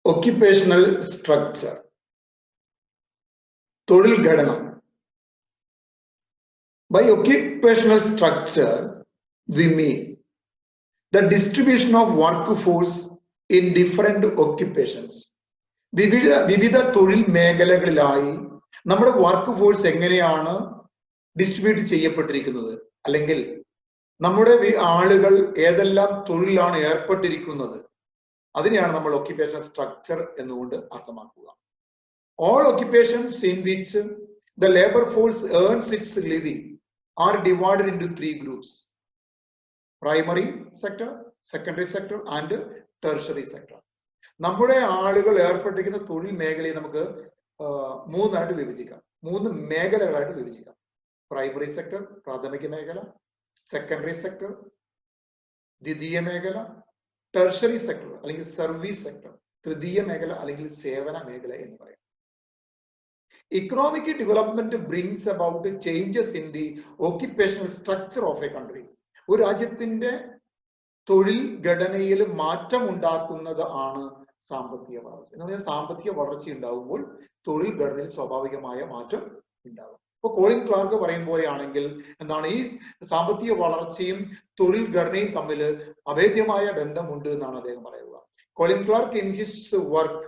Occupational structure. തൊഴിൽ ഘടന. By occupational structure, we mean the distribution of workforce in different occupations. വിവിധ തൊഴിൽ മേഖലകളിലായി നമ്മുടെ വർക്ക് ഫോഴ്സ് എങ്ങനെയാണ് ഡിസ്ട്രിബ്യൂട്ട് ചെയ്യപ്പെട്ടിരിക്കുന്നത്, അല്ലെങ്കിൽ നമ്മുടെ ആളുകൾ ഏതെല്ലാം തൊഴിലാണ് ഏർപ്പെട്ടിരിക്കുന്നത്, അതിനെയാണ് നമ്മൾ ഒക്യുപേഷണൽ സ്ട്രക്ചർ എന്നുകൊണ്ട് അർത്ഥമാക്കുക. All occupations in which the labor force earns its living are divided into three groups: primary sector, secondary sector and tertiary sector. നമ്മുടെ ആളുകൾ ഏർപ്പെട്ടിരിക്കുന്ന തൊഴിൽ മേഖലയെ നമുക്ക് മൂന്നായിട്ട് വിഭജിക്കാം, മൂന്ന് മേഖലകളായിട്ട് വിഭജിക്കാം. പ്രൈമറി സെക്ടർ, പ്രാഥമിക മേഖല; സെക്കൻഡറി സെക്ടർ, ദ്വിതീയ മേഖല; ടെർഷറി സെക്ടർ അല്ലെങ്കിൽ സർവീസ് സെക്ടർ, തൃതീയ മേഖല അല്ലെങ്കിൽ സേവന മേഖല എന്ന് പറയും. Economic development brings about changes in the occupational structure of a country. ഒരു രാജ്യത്തിന്റെ തൊഴിൽ ഘടനയിൽ മാറ്റം ഉണ്ടാക്കുന്നത് ആണ് സാമ്പത്തിക വളർച്ച. എന്ന് പറഞ്ഞാൽ സാമ്പത്തിക വളർച്ച ഉണ്ടാകുമ്പോൾ തൊഴിൽ ഘടനയിൽ സ്വാഭാവികമായ മാറ്റം ഉണ്ടാകും. ഇപ്പൊ കോളിൻ ക്ലാർക്ക് പറയും പോലെയാണെങ്കിൽ എന്താണ്, ഈ സാമ്പത്തിക വളർച്ചയും തൊഴിൽ ഘടനയും തമ്മിൽ അഭേദ്യമായ ബന്ധമുണ്ട് എന്നാണ് അദ്ദേഹം പറയുക. Colin Clark in his work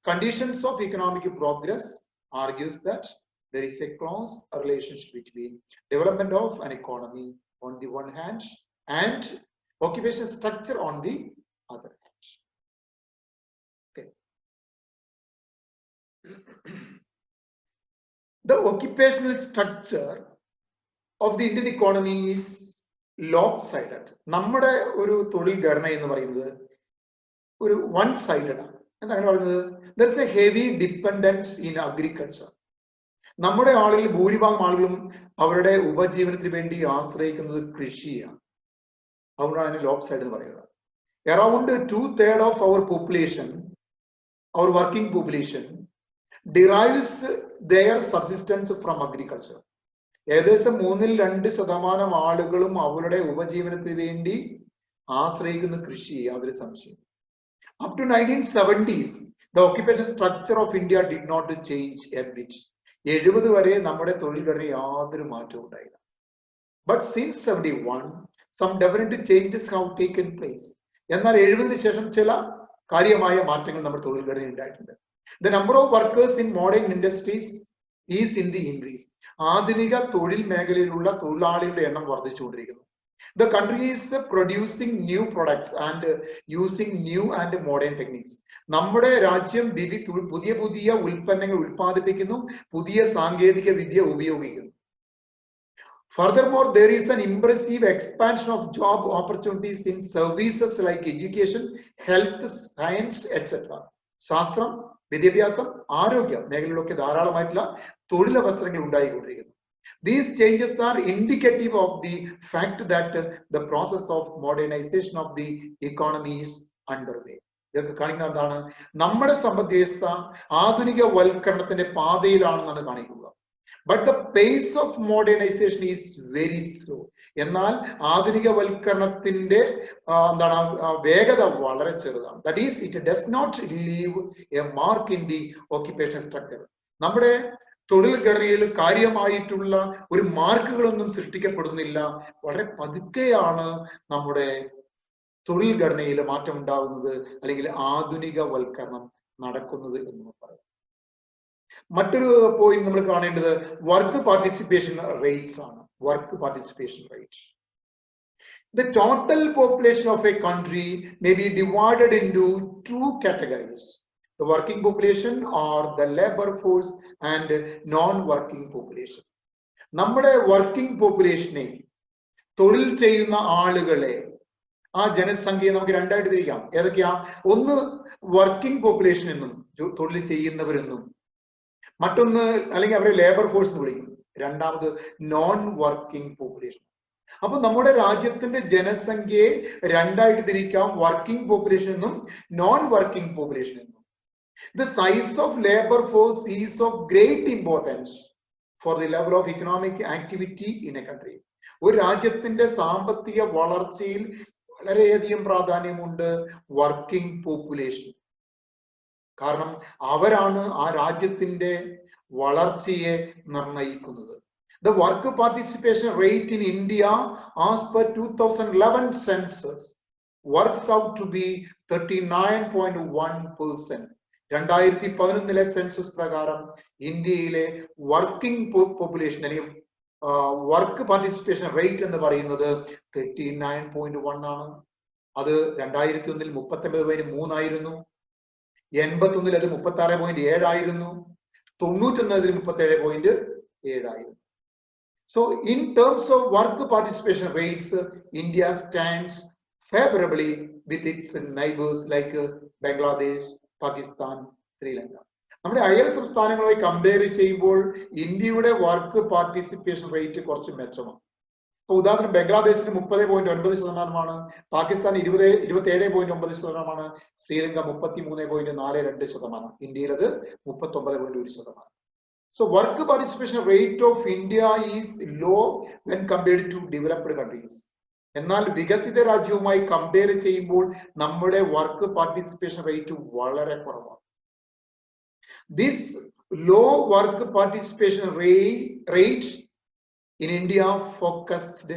Conditions of Economic Progress argues that there is a close relationship between development of an economy on the one hand and occupational structure on the other hand. Okay. The occupational structure of the Indian economy is lopsided. നമ്മുടെ ഒരു തൊഴിൽ ഘടന എന്ന് പറയുന്നത് ഒരു one sided ആണ്. എന്താണ് പറയുന്നത്? There is a heavy dependence in agriculture. നമ്മുടെ ആളുകളിൽ ഭൂരിഭാഗം ആളുകളും അവരുടെ ഉപജീവനത്തിന് വേണ്ടി ആശ്രയിക്കുന്നത് കൃഷിയാണ്. അതുകൊണ്ടാണ് അതിന് ലോപ്പ് സൈഡ് എന്ന് പറയുന്നത്. Around 2/3 of our population, our working population, derives their subsistence from agriculture. ഏകദേശം 2% ആളുകളും അവരുടെ ഉപജീവനത്തിന് വേണ്ടി ആശ്രയിക്കുന്ന കൃഷി, യാതൊരു സംശയം. Up to 1970s, the occupational structure of India did not change a bit. 70 വരെ നമ്മുടെ തൊഴിൽ ഘടന യാതൊരു മാറ്റവും ഉണ്ടായില്ല. But since 71, some definite changes have taken place. എന്നാൽ 70-ന് ശേഷം ചില കാര്യമായ മാറ്റങ്ങൾ നമ്മുടെ തൊഴിൽ ഘടനയിൽ ഉണ്ടായിട്ടുണ്ട്. The number of workers in modern industries is in the increase. ആധുനിക തൊഴിൽ മേഖലയിലുള്ള തൊഴിലാളികളുടെ എണ്ണം വർദ്ധിച്ചുകൊണ്ടിരിക്കുന്നു. The country is producing new products and using new and modern techniques. നമ്മുടെ രാജ്യം പുതിയ പുതിയ ഉൽപ്പന്നങ്ങൾ ഉൽപ്പാദിപ്പിക്കുന്നു, പുതിയ സാങ്കേതിക വിദ്യ ഉപയോഗിക്കുന്നു. Furthermore, there is an impressive expansion of job opportunities in services like education, health, science, etc. ശാസ്ത്രം, വിദ്യാഭ്യാസം, ആരോഗ്യ മേഖലകളിലൊക്കെ ധാരാളമായിട്ടുള്ള തൊഴിലവസരങ്ങൾ ഉണ്ടായിക്കൊണ്ടിരിക്കുന്നു. These changes are indicative of the fact that the process of modernization of the economy is underway. ഇതൊക്കെ കാണിക്കുന്നത് എന്താണ്? നമ്മുടെ സമ്പദ് വ്യവസ്ഥ ആധുനിക വൽക്കരണത്തിന്റെ പാതയിലാണെന്നാണ് കാണിക്കുക. But the pace of modernization is very slow. എന്നാൽ ആധുനിക വൽക്കരണത്തിന്റെ വേഗത വളരെ ചെറുതാണ്. That is, it does not leave a mark in the occupational structure. നമ്മുടെ തൊഴിൽ ഘടനയിൽ കാര്യമായിട്ടുള്ള ഒരു മാർക്കുകളൊന്നും സൃഷ്ടിക്കപ്പെടുന്നില്ല. വളരെ പതുക്കെയാണ് നമ്മുടെ തൊഴിൽ ഘടനയിൽ മാറ്റം ഉണ്ടാകുന്നത്, അല്ലെങ്കിൽ ആധുനിക വൽക്കരണം നടക്കുന്നത് എന്ന് പറയാം. മറ്റൊരു പോയിന്റ് നമ്മൾ കാണേണ്ടത് വർക്ക് പാർട്ടിസിപ്പേഷൻ റേറ്റ്സ് ആണ്. Work participation rate. The total population of a country may be divided into two categories: the working population or the labor force and non-working population. നമ്മുടെ വർക്കിംഗ് പോപ്പുലേഷനെ, തൊഴിൽ ചെയ്യുന്ന ആളുകളെ, ആ ജനസംഖ്യയെ നമുക്ക് രണ്ടായിട്ട് തിരിക്കാം. ഏതൊക്കെയാ? ഒന്ന് വർക്കിംഗ് പോപ്പുലേഷൻ എന്നും, തൊഴിൽ ചെയ്യുന്നവരെന്നും; മറ്റൊന്ന് അല്ലെങ്കിൽ അവരെ ലേബർ ഫോഴ്സ് എന്ന് വിളിക്കും. രണ്ടാമത് നോൺ വർക്കിംഗ് പോപ്പുലേഷൻ. അപ്പൊ നമ്മുടെ രാജ്യത്തിന്റെ ജനസംഖ്യയെ രണ്ടായിട്ട് തിരിക്കാം: വർക്കിംഗ് പോപ്പുലേഷൻ എന്നും നോൺ വർക്കിംഗ് പോപ്പുലേഷൻ എന്നും. The size of labor force is of great importance for the level of economic activity in a country. ഒരു രാജ്യത്തിന്റെ സാമ്പത്തിക വളർച്ചയിൽ വളരെയധികം പ്രാധാന്യമുണ്ട് വർക്കിംഗ് പോപ്പുലേഷൻ. കാരണം അവരാണ് ആ രാജ്യത്തിന്റെ വളർച്ചയെ നിർണയിക്കുന്നത്. The work participation rate in India as per 2011 census works out to be 39.1%. 2011 census പ്രകാരം ഇന്ത്യയിലെ വർക്കിംഗ് പോപ്പുലേഷൻ അല്ലെങ്കിൽ വർക്ക് പാർട്ടിസിപ്പേഷൻ റേറ്റ് എന്ന് പറയുന്നത് 39.1 ആണ്. അത് 2001 39.3 ആയിരുന്നു. 81 അത് 36.7 ആയിരുന്നു. 91 37.7 ആയിരുന്നു. So in terms of work participation rates, India stands favorably with its neighbors like Bangladesh, Pakistan, Sri Lanka. നമ്മുടെ അയൽ സംസ്ഥാനങ്ങളുമായി കമ്പയർ ചെയ്യുമ്പോൾ ഇന്ത്യയുടെ വർക്ക് പാർട്ടിസിപ്പേഷൻ റേറ്റ് കുറച്ച് മെച്ചമാണ്. ഇപ്പൊ ഉദാഹരണം ബംഗ്ലാദേശിന് 30.9%, പാകിസ്ഥാൻ 27.9%, ശ്രീലങ്ക 33.42%, ഇന്ത്യയിൽ അത് 39.1%. So work participation rate of India is low when compared to developed countries. എന്നാൽ വികസിത രാജ്യവുമായി കമ്പയർ ചെയ്യുമ്പോൾ നമ്മുടെ വർക്ക് പാർട്ടിസിപ്പേഷൻ റേറ്റ് വളരെ കുറവാണ്. This low work participation rate in India focused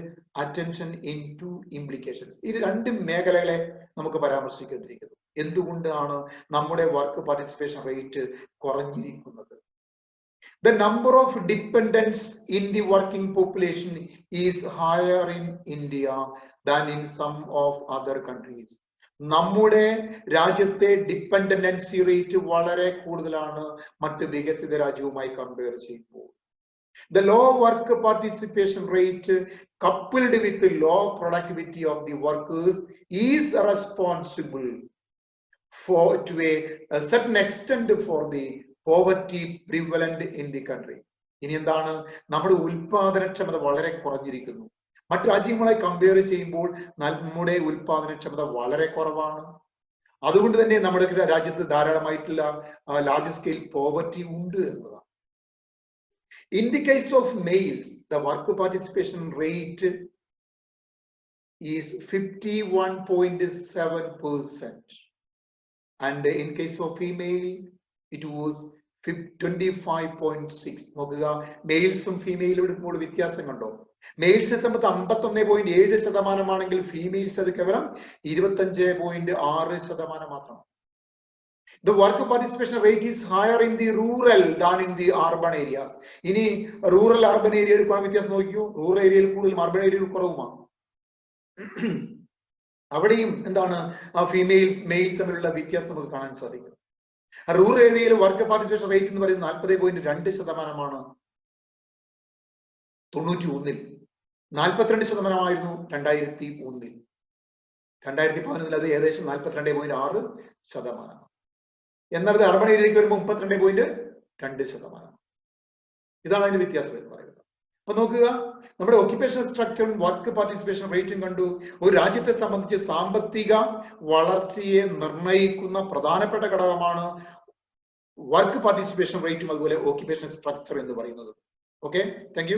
attention into implications. ഈ രണ്ട് മേഖലകളെ നമുക്ക് പരാമർശിക്കേണ്ടിയിരിക്കുന്നു. എന്തുകൊണ്ടാണ് നമ്മുടെ വർക്ക് പാർട്ടിസിപ്പേഷൻ റേറ്റ് കുറഞ്ഞിരിക്കുന്നത്? The number of dependents in the working population is higher in India than in some of other countries. നമ്മുടെ രാജ്യത്തെ ഡിപ്പെൻഡൻസി റേറ്റ് വളരെ കൂടുതലാണ് മറ്റ് വികസിത രാജ്യവുമായി കമ്പയർ ചെയ്യുമ്പോൾ. The low work participation rate coupled with the low productivity of the workers is responsible for to a certain extent for the poverty prevalent in the country. ഇനി എന്താണ്? നമ്മുടെ ഉൽപാദനക്ഷമത വളരെ കുറഞ്ഞിരിക്കുന്നു. മറ്റു രാജ്യങ്ങളുമായി കമ്പയർ ചെയ്യുമ്പോൾ നമ്മുടെ ഉൽപാദനക്ഷമത വളരെ കുറവാണ്. അതുകൊണ്ട് തന്നെ നമ്മുടെ രാജ്യത്ത് ധാരാളമായിട്ടുള്ള ലാർജ് സ്കെയിൽ പോവർട്ടി ഉണ്ട് എന്നതാണ്. In the case of males, the work participation rate is 51.7%, and in case of female it was 25.6. നോക്കുക, മെയിൽസും ഫീമെയിലും എടുക്കുമ്പോൾ വ്യത്യാസം കണ്ടോ? മെയിൽസ് സംബന്ധിച്ച് 51.7% ഫീമെയിൽസ് അത് കേവലം 25.6% മാത്രം. The work participation rate is higher in the rural than in the urban areas. ഇനി rural urban area എടുക്കാൻ വ്യത്യാസം നോക്കിയോ? റൂറൽ ഏരിയയിൽ കൂടുതലും അർബൻ ഏരിയയിൽ കുറവുമാണ്. അവിടെയും എന്താണ് ഫീമെയിൽ മെയിൽ തമ്മിലുള്ള വ്യത്യാസം നമുക്ക് കാണാൻ സാധിക്കും. റൂറൽ ഏരിയയിൽ വർക്ക് പാർട്ടിസിപ്പേഷൻ റേറ്റ് എന്ന് പറയുന്നത് 40.2%. 91 42% 2001. 2011 അത് ഏകദേശം 42.6%. എന്നാൽ അത് അർബൻ ഏരിയയിലേക്ക് വരുമ്പോൾ 32.2%. ഇതാണ് അതിന്റെ വ്യത്യാസം എന്ന് പറയുന്നത്. അപ്പൊ നോക്കുക, നമ്മുടെ ഒക്യുപേഷണൽ സ്ട്രക്ചറും വർക്ക് പാർട്ടിസിപ്പേഷൻ റേറ്റും കണ്ടു. ഒരു രാജ്യത്തെ സംബന്ധിച്ച് സാമ്പത്തിക വളർച്ചയെ നിർണയിക്കുന്ന പ്രധാനപ്പെട്ട ഘടകമാണ് വർക്ക് പാർട്ടിസിപ്പേഷൻ റേറ്റും അതുപോലെ ഒക്യുപേഷണൽ സ്ട്രക്ചർ എന്ന് പറയുന്നത്. Okay, thank you.